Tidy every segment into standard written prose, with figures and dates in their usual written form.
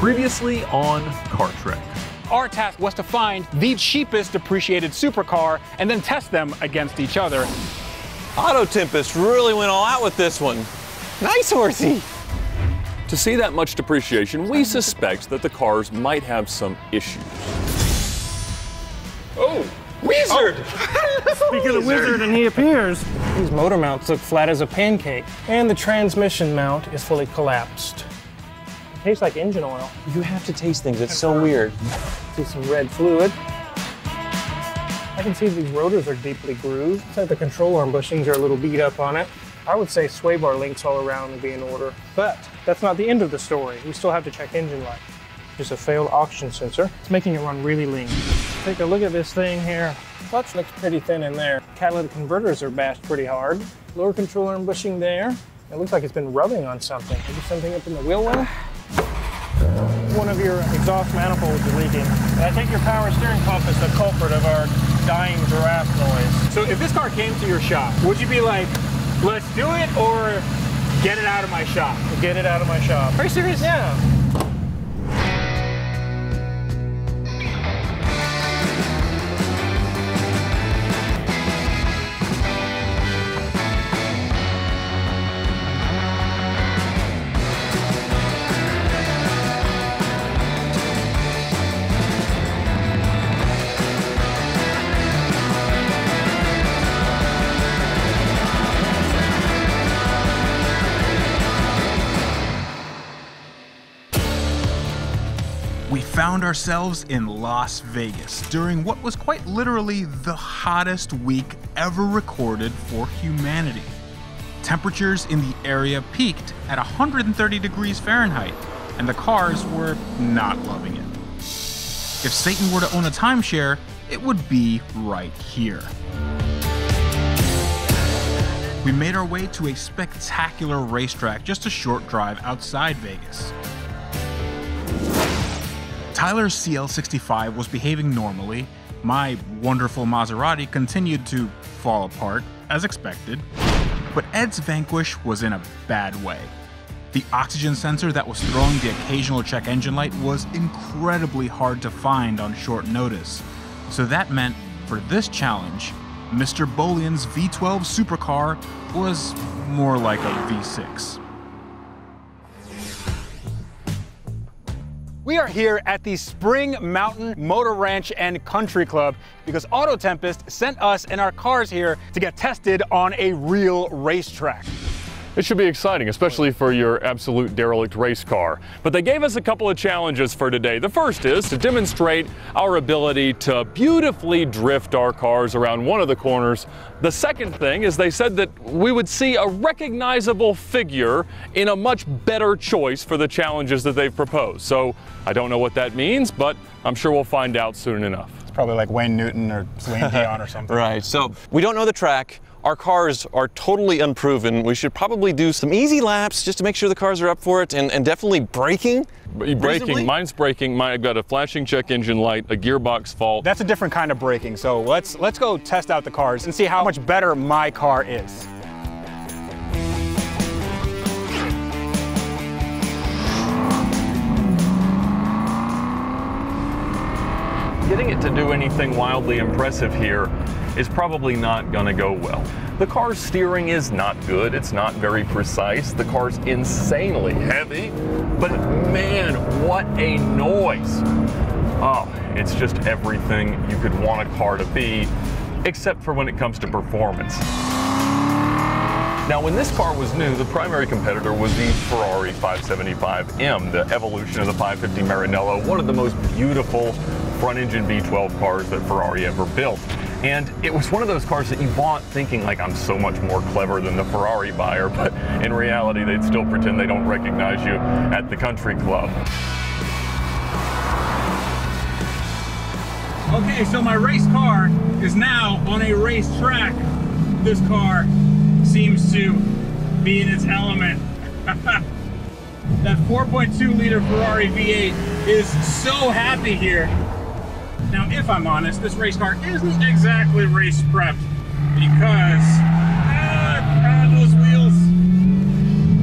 Previously on CarTrek. Our task was to find the cheapest depreciated supercar and then test them against each other. AutoTempest really went all out with this one. Nice horsey. To see that much depreciation, we suspect that the cars might have some issues. Oh, wizard! Speaking of wizard, and he appears. These motor mounts look flat as a pancake, and the transmission mount is fully collapsed. It tastes like engine oil. You have to taste things, it's so weird. See some red fluid. I can see these rotors are deeply grooved. Looks like the control arm bushings are a little beat up on it. I would say sway bar links all around would be in order. But that's not the end of the story. We still have to check engine life. Just a failed oxygen sensor. It's making it run really lean. Take a look at this thing here. Clutch looks pretty thin in there. Catalytic converters are bashed pretty hard. Lower control arm bushing there. It looks like it's been rubbing on something. Maybe something up in the wheel well? One of your exhaust manifolds is leaking. And I think your power steering pump is the culprit of our dying giraffe noise. So if this car came to your shop, would you be like, let's do it, or get it out of my shop? Get it out of my shop. Are you serious? Yeah. We found ourselves in Las Vegas during what was quite literally the hottest week ever recorded for humanity. Temperatures in the area peaked at 130 degrees Fahrenheit, and the cars were not loving it. If Satan were to own a timeshare, it would be right here. We made our way to a spectacular racetrack just a short drive outside Vegas. Tyler's CL65 was behaving normally, my wonderful Maserati continued to fall apart, as expected, but Ed's Vanquish was in a bad way. The oxygen sensor that was throwing the occasional check engine light was incredibly hard to find on short notice, so that meant, for this challenge, Mr. Bolian's V12 supercar was more like a V6. We are here at the Spring Mountain Motor Ranch and Country Club because AutoTempest sent us and our cars here to get tested on a real racetrack. It should be exciting, especially for your absolute derelict race car. But they gave us a couple of challenges for today. The first is to demonstrate our ability to beautifully drift our cars around one of the corners. The second thing is they said that we would see a recognizable figure in a much better choice for the challenges that they've proposed. So I don't know what that means, but I'm sure we'll find out soon enough. It's probably like Wayne Newton or Celine Dion or something. Right, so we don't know the track. Our cars are totally unproven. We should probably do some easy laps just to make sure the cars are up for it, and definitely braking. Braking, mine's braking. I've got a flashing check engine light, a gearbox fault. That's a different kind of braking. So let's go test out the cars and see how much better my car is. Getting it to do anything wildly impressive here is probably not going to go well. The car's steering is not good. It's not very precise. The car's insanely heavy, but man, what a noise. Oh, it's just everything you could want a car to be, except for when it comes to performance. Now, when this car was new, the primary competitor was the Ferrari 575M, the evolution of the 550 Maranello, one of the most beautiful front-engine V12 cars that Ferrari ever built. And it was one of those cars that you bought thinking like, I'm so much more clever than the Ferrari buyer, but in reality, they'd still pretend they don't recognize you at the country club. Okay, so my race car is now on a race track. This car seems to be in its element. That 4.2 liter Ferrari V8 is so happy here. Now, if I'm honest, this race car isn't exactly race prepped because those wheels,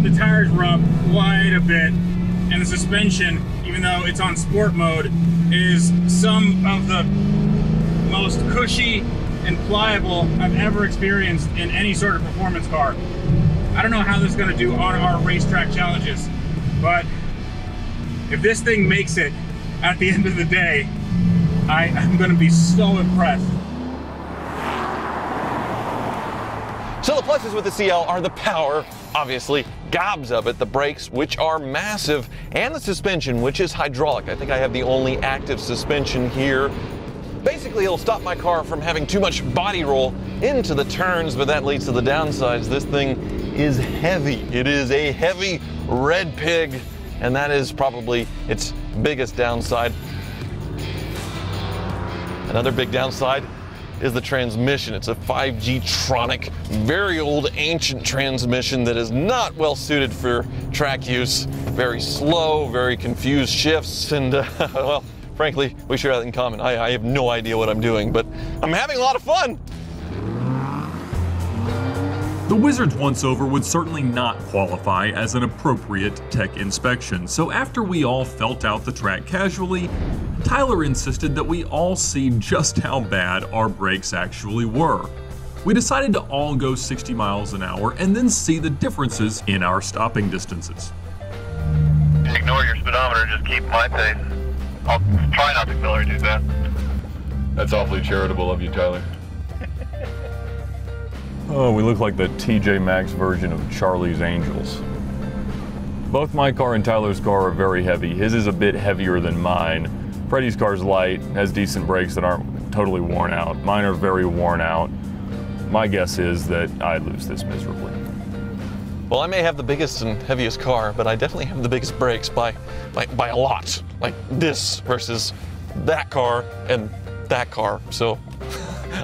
the tires rub quite a bit. and the suspension, even though it's on sport mode, is some of the most cushy and pliable I've ever experienced in any sort of performance car. I don't know how this is going to do on our racetrack challenges, but if this thing makes it at the end of the day, I'm going to be so impressed. So the pluses with the CL are the power, obviously, gobs of it, the brakes, which are massive, and the suspension, which is hydraulic. I think I have the only active suspension here. Basically, it'll stop my car from having too much body roll into the turns, but that leads to the downsides. This thing is heavy. It is a heavy red pig, and that is probably its biggest downside. Another big downside is the transmission. It's a 5G Tronic, very old ancient transmission that is not well suited for track use. Very slow, very confused shifts, and well, frankly, we share that in common. I have no idea what I'm doing, but I'm having a lot of fun. The Wizard's once-over would certainly not qualify as an appropriate tech inspection, so after we all felt out the track casually, Tyler insisted that we all see just how bad our brakes actually were. We decided to all go 60 miles an hour and then see the differences in our stopping distances. Ignore your speedometer, just keep my pace. I'll try not to accelerate too fast. That's awfully charitable of you, Tyler. Oh, we look like the TJ Maxx version of Charlie's Angels. Both my car and Tyler's car are very heavy. His is a bit heavier than mine. Freddy's car's light, has decent brakes that aren't totally worn out. Mine are very worn out. My guess is that I lose this miserably. Well, I may have the biggest and heaviest car, but I definitely have the biggest brakes by a lot. Like this versus that car and that car, so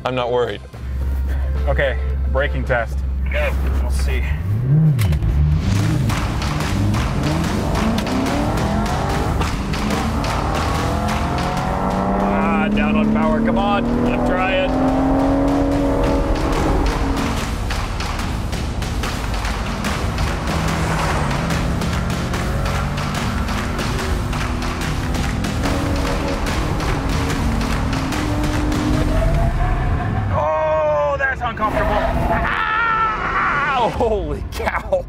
I'm not worried. Okay, braking test. Go. We'll see. Down on power, come on, I'm trying. Oh, that's uncomfortable. Ow, holy cow.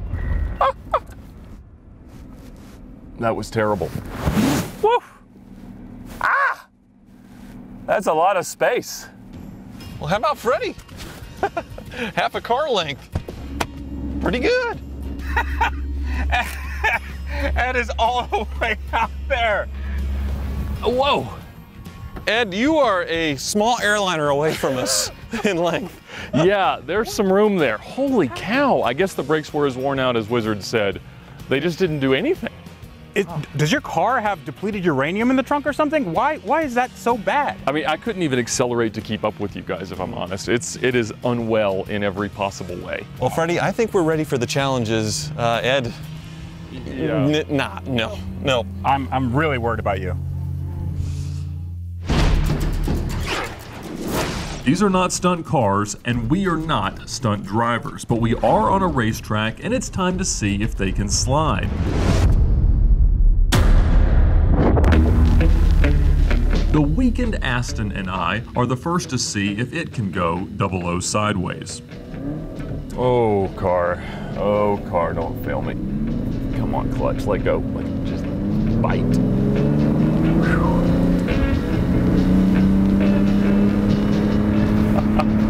That was terrible. Woo. That's a lot of space. Well, how about Freddy? Half a car length. Pretty good. Ed is all the way out there. Whoa. Ed, you are a small airliner away from us in length. Yeah, there's some room there. Holy cow. I guess the brakes were as worn out as Wizard said. They just didn't do anything. Does your car have depleted uranium in the trunk or something? Why is that so bad? I mean, I couldn't even accelerate to keep up with you guys, if I'm honest. It is unwell in every possible way. Well, Freddy, I think we're ready for the challenges. Ed, Yeah. No. I'm really worried about you. These are not stunt cars, and we are not stunt drivers, but we are on a racetrack, and it's time to see if they can slide. The weakened Aston and I are the first to see if it can go 00 sideways. Oh, car, don't fail me. Come on, clutch, let go. Just bite.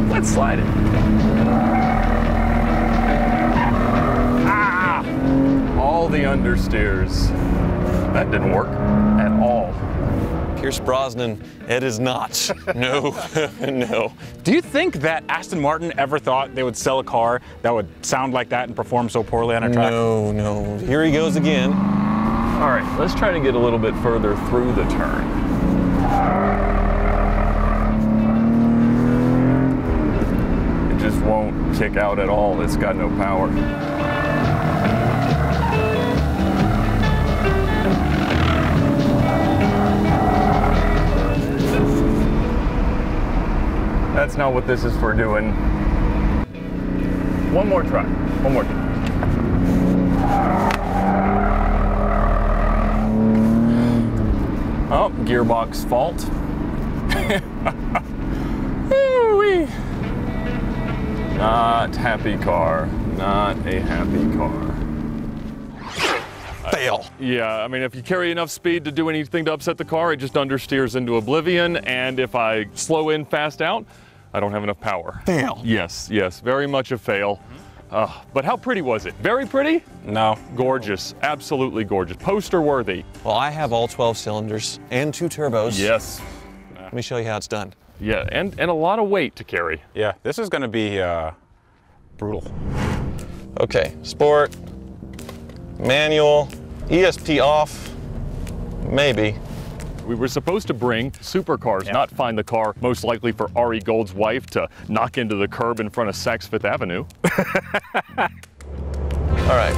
Let's slide it. Ah! All the understeers. That didn't work at all. Pierce Brosnan, Ed is not. No, no. Do you think that Aston Martin ever thought they would sell a car that would sound like that and perform so poorly on a track? No. Here he goes again. All right, let's try to get a little bit further through the turn. It just won't kick out at all. It's got no power. That's not what this is for doing. One more try. One more try. Oh, gearbox fault. Ooh-wee. Not happy car. Not a happy car. Fail. Yeah, I mean, if you carry enough speed to do anything to upset the car, it just understeers into oblivion. And if I slow in, fast out, I don't have enough power. Fail. Yes, yes, very much a fail. But how pretty was it? Very pretty? No. Gorgeous, absolutely gorgeous. Poster worthy. Well, I have all 12 cylinders and 2 turbos. Yes. Let me show you how it's done. Yeah, and a lot of weight to carry. Yeah, this is going to be brutal. Okay, sport, manual, ESP off, maybe. We were supposed to bring Supercars, not find the car most likely for Ari Gold's wife to knock into the curb in front of Saks Fifth Avenue. All right.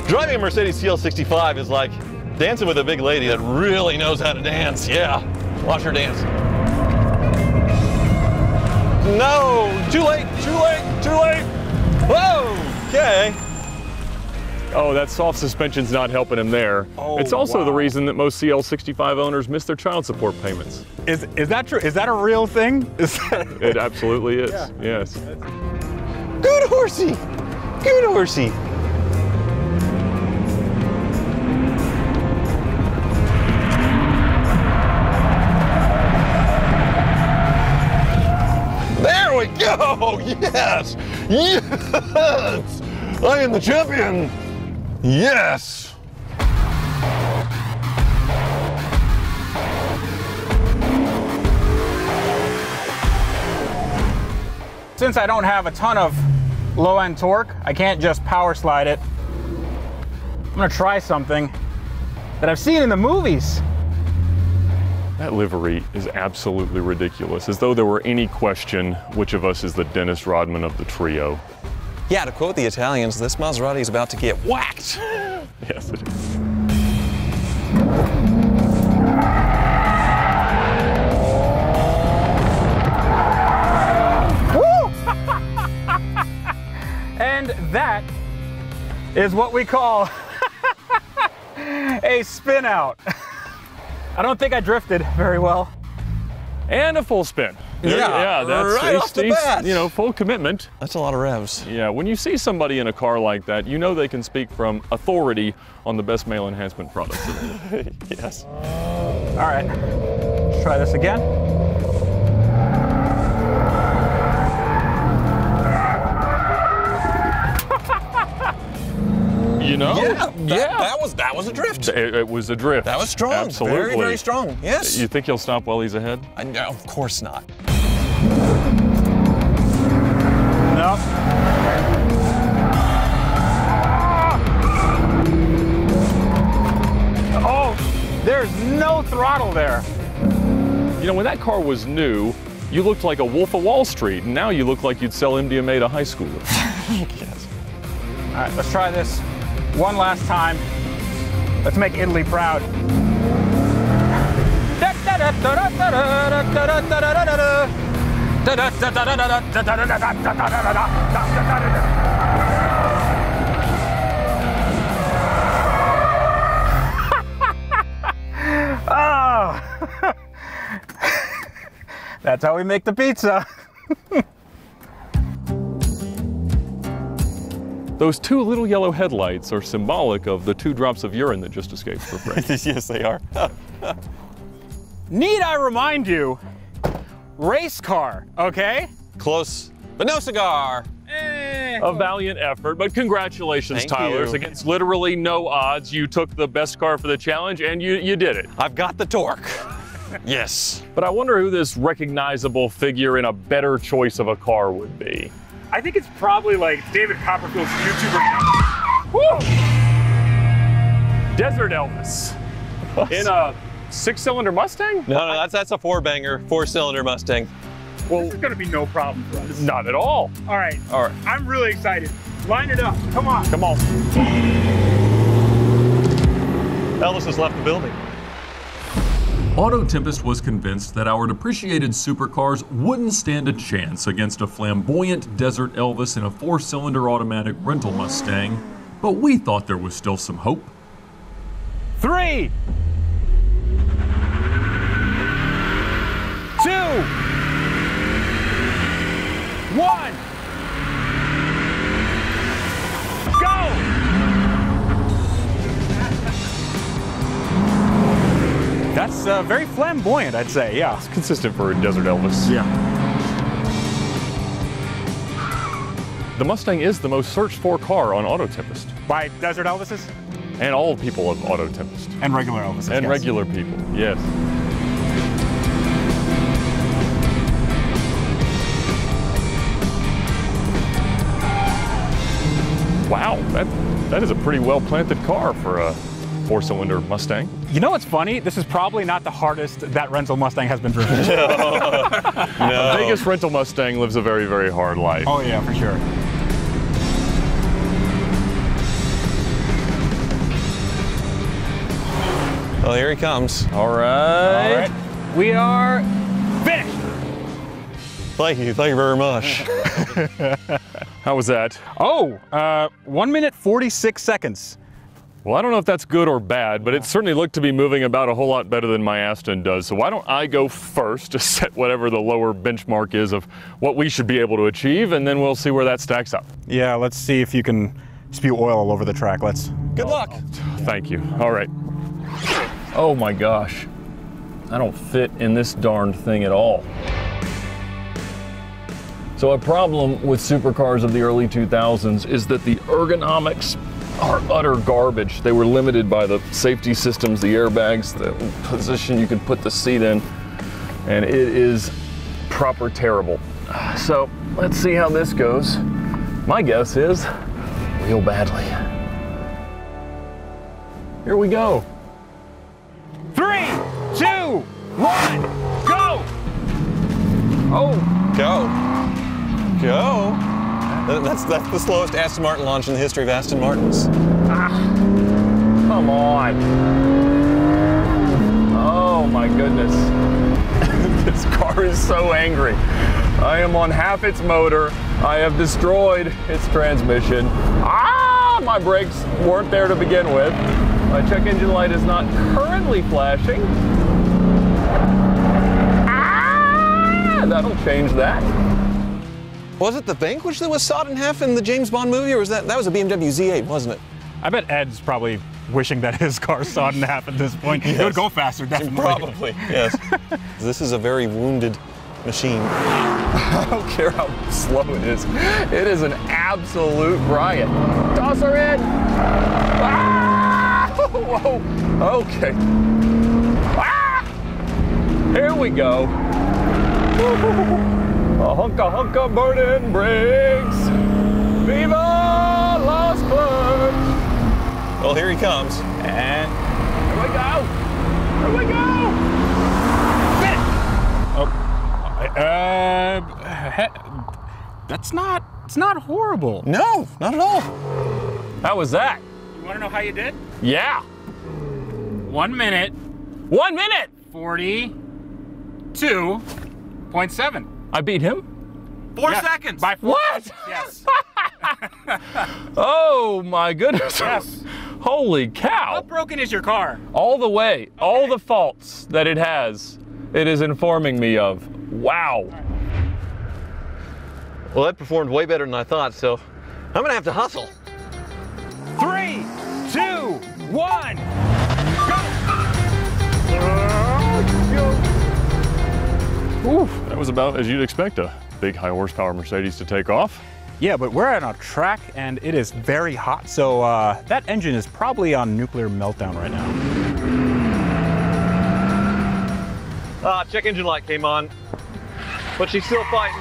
Driving a Mercedes CL65 is like dancing with a big lady that really knows how to dance. Yeah, watch her dance. No, too late, too late, too late. Whoa, okay. Oh, that soft suspension's not helping him there. Oh, it's also the wow. reason that most CL65 owners miss their child support payments. Is that true? Is that a real thing? It absolutely is, yes. Good horsey, good horsey. There we go, yes, yes. I am the champion. Yes! Since I don't have a ton of low-end torque, I can't just power slide it. I'm gonna try something that I've seen in the movies. That livery is absolutely ridiculous, as though there were any question which of us is the Dennis Rodman of the trio. Yeah, to quote the Italians, this Maserati is about to get whacked. Yes, it is. Woo! And that is what we call a spin out. I don't think I drifted very well. And a full spin. Yeah, that's right off the bat. you know, full commitment. That's a lot of revs. Yeah, when you see somebody in a car like that, you know they can speak from authority on the best male enhancement products. Yes. All right, let's try this again. You know? Yeah, that was a drift. It was a drift. That was strong. Absolutely. Very, very strong. Yes. You think he'll stop while he's ahead? No, of course not. No. Oh, there's no throttle there. You know, when that car was new, you looked like a Wolf of Wall Street, and now you look like you'd sell MDMA to high schoolers. Yes. All right, let's try this one last time. Let's make Italy proud. Oh. That's how we make the pizza. Those 2 little yellow headlights are symbolic of the 2 drops of urine that just escaped for Freddy. Yes, they are. Need I remind you, race car, okay? Close, but no cigar. A valiant effort, but congratulations, Thank Tyler. you. Against literally no odds, you took the best car for the challenge, and you did it. I've got the torque. Yes. But I wonder who this recognizable figure in a better choice of a car would be. I think it's probably like David Copperfield's YouTuber. Woo! Desert Elvis. In a 6-cylinder Mustang? No, that's a 4-banger, 4-cylinder Mustang. Well, this is gonna be no problem for us. Not at all. All right. All right. I'm really excited. Line it up. Come on. Come on. Elvis has left the building. AutoTempest was convinced that our depreciated supercars wouldn't stand a chance against a flamboyant Desert Elvis in a 4-cylinder automatic rental Mustang, but we thought there was still some hope. 3, 2, 1, go! That's very flamboyant, I'd say, yeah. It's consistent for Desert Elvis. Yeah. The Mustang is the most searched for car on AutoTempest. By Desert Elvises? And all people of AutoTempest. And regular Elvises, And yes. regular people, yes. Wow, that is a pretty well-planted car for a 4-cylinder Mustang. You know what's funny? This is probably not the hardest that rental Mustang has been driven. The biggest rental Mustang lives a very, very hard life. Oh yeah, for sure. Well, here he comes. All right. We are finished. Thank you very much. How was that? Oh, 1 minute 46 seconds. Well, I don't know if that's good or bad, but it certainly looked to be moving about a whole lot better than my Aston does. So why don't I go first to set whatever the lower benchmark is of what we should be able to achieve, and then we'll see where that stacks up. Yeah, let's see if you can spew oil all over the track. Good luck. Thank you. All right. Oh my gosh. I don't fit in this darned thing at all. So a problem with supercars of the early 2000s is that the ergonomics are utter garbage. They were limited by the safety systems, the airbags, the position you could put the seat in, and it is proper terrible. So let's see how this goes. My guess is real badly. Here we go. 3, 2, 1, go! Oh, Go. That's the slowest Aston Martin launch in the history of Aston Martins. come on. Oh my goodness. This car is so angry. I am on half its motor. I have destroyed its transmission. Ah, my brakes weren't there to begin with. My check engine light is not currently flashing. Ah, that'll change that. Was it the Vanquish that was sawed in half in the James Bond movie, or was that was a BMW Z8, wasn't it? I bet Ed's probably wishing that his car's sawed in half at this point. Yes. It would go faster, definitely. Probably, yes. This is a very wounded machine. I don't care how slow it is. It is an absolute riot. Toss her in. Ah! Whoa. Okay. Ah! Here we go. A hunka burning brakes. Viva Las Clutch. Well, here he comes. And here we go. Here we go. It's not horrible. No, not at all. How was that? You want to know how you did? Yeah. 1 minute. 1 minute. 42.7. I beat him? 4 seconds. By 4 What? seconds. Yes. Oh my goodness. Yes. Holy cow. How broken is your car? All the way, all the faults that it has, it is informing me of. Wow. Well, that performed way better than I thought, so I'm gonna have to hustle. 3, 2, 1, go! Oof, that was about as you'd expect a big high horsepower Mercedes to take off. Yeah, but we're on a track and it is very hot, so that engine is probably on nuclear meltdown right now. Check engine light came on, but she's still fighting.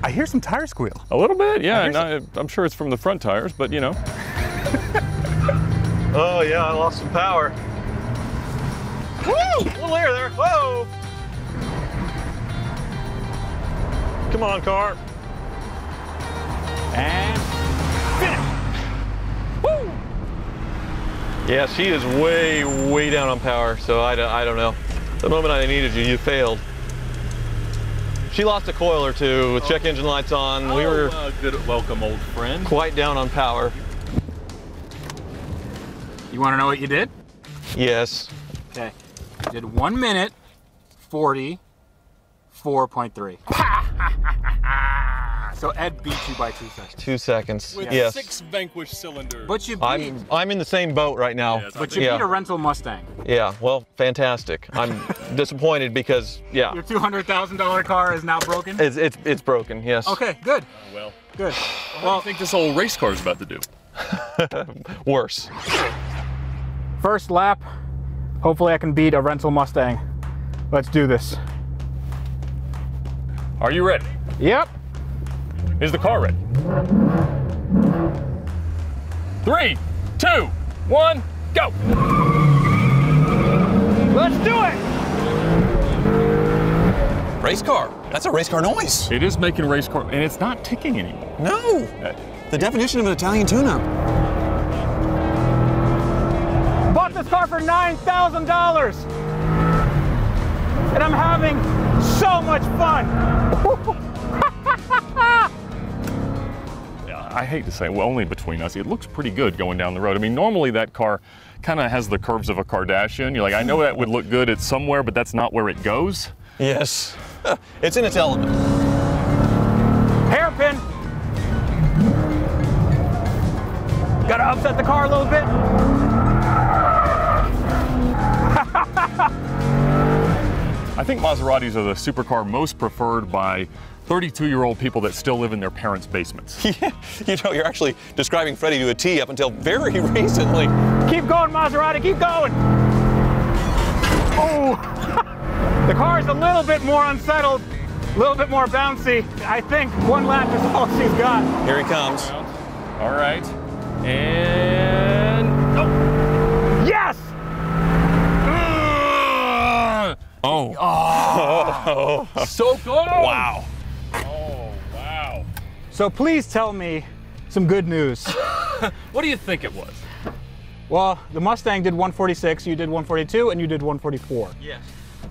I hear some tire squeal. A little bit, yeah. I'm sure it's from the front tires, but you know. Oh yeah, I lost some power. Woo! A little air there. Whoa! Come on, car. And finish. Woo! Yeah, she is way down on power, so I don't know. The moment I needed you, you failed. She lost a coil or two with check engine lights on. We were good welcome, old friend. quite down on power. You want to know what you did? Yes. Okay. You did 1 minute 44.3. So Ed beat you by 2 seconds. 2 seconds. With yes. 6 Vanquish cylinders. But you beat. I'm in the same boat right now. Yes, But you beat a rental Mustang. Yeah. Well, fantastic. I'm disappointed because yeah. Your $200,000 car is now broken. It's broken. Yes. Okay. Good. Well, Good. what do you think this old race car is about to do? Worse. First lap. Hopefully I can beat a rental Mustang. Let's do this. Are you ready? Yep. Is the car ready? 3, 2, 1, go! Let's do it! Race car. That's a race car noise. It is making race car, and it's not ticking anymore. No. The definition of an Italian tune-up. Bought this car for $9,000, and I'm having so much fun. I hate to say, well, only between us, it looks pretty good going down the road. I mean, normally that car kind of has the curves of a Kardashian. You're like, I know that would look good at somewhere, but that's not where it goes. Yes. It's in its element. Hairpin. Gotta upset the car a little bit. I think Maseratis are the supercar most preferred by 32-year-old people that still live in their parents' basements. Yeah, you know, you're actually describing Freddy to a T up until very recently. Keep going, Maserati, keep going. Oh, the car's a little bit more unsettled, a little bit more bouncy. I think 1 lap is all she's got. Here he comes. All right, and oh. Yes! Oh. So close! Wow. Oh, wow. So please tell me some good news. What do you think it was? Well, the Mustang did 146, you did 142, and you did 144. Yes.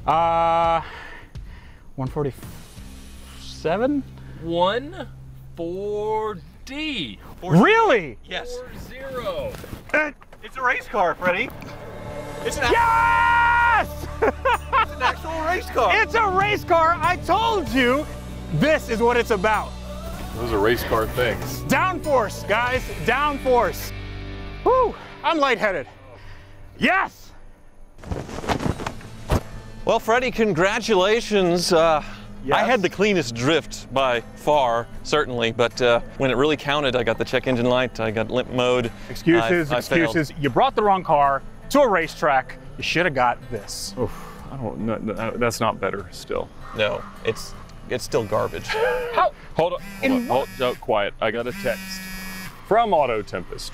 147? 140. Really? Yes. 40. It's a race car, Freddy. It's an, Yes! it's an actual race car. It's a race car. I told you this is what it's about. Those are race car things. Downforce, guys, downforce. Whew, I'm lightheaded. Yes! Well, Freddy, congratulations. I Yes. had the cleanest drift by far, certainly, but when it really counted, I got the check engine light, I got limp mode. Excuses, I failed. excuses. You brought the wrong car to a racetrack. You should have got this. Oof, I don't know. That's not better still. No, it's still garbage. How? Hold on. Quiet. I got a text from AutoTempest.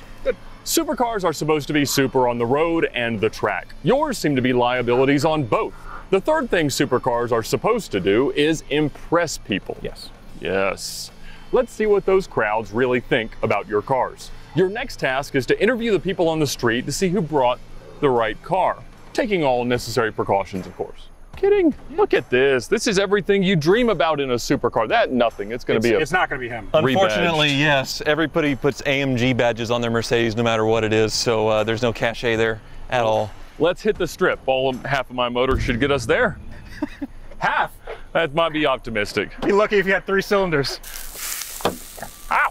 Supercars are supposed to be super on the road and the track. Yours seem to be liabilities on both. The third thing supercars are supposed to do is impress people. Yes. Yes. Let's see what those crowds really think about your cars. Your next task is to interview the people on the street to see who brought the right car. Taking all necessary precautions, of course. Kidding? Look at this. This is everything you dream about in a supercar. Nothing. It's going to be It's not going to be him. Unfortunately, rebadged. yes, everybody puts AMG badges on their Mercedes no matter what it is, so there's no cachet there at all. Let's hit the strip. Half of my motor should get us there. Half. That might be optimistic. Be lucky if you had 3 cylinders. Ow!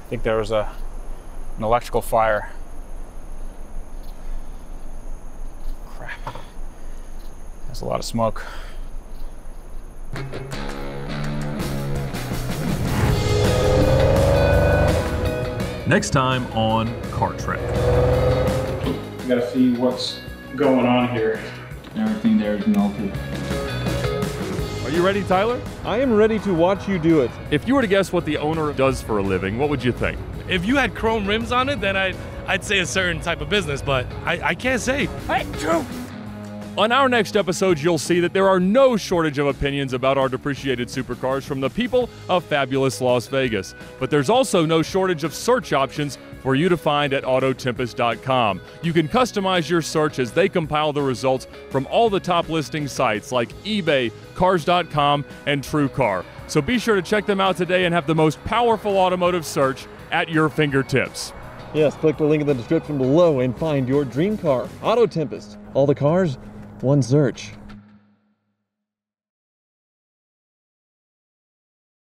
I think there was an electrical fire. Crap. That's a lot of smoke. Next time on CarTrek. You gotta see what's going on here. Everything there is melted. Well, Are you ready, Tyler? I am ready to watch you do it. If you were to guess what the owner does for a living, what would you think? If you had chrome rims on it, then I'd say a certain type of business, but I can't say. On our next episode, you'll see that there are no shortage of opinions about our depreciated supercars from the people of fabulous Las Vegas. But there's also no shortage of search options for you to find at AutoTempest.com. You can customize your search as they compile the results from all the top listing sites like eBay, Cars.com, and TrueCar. So be sure to check them out today and have the most powerful automotive search at your fingertips. Yes, click the link in the description below and find your dream car. AutoTempest. All the cars, one search.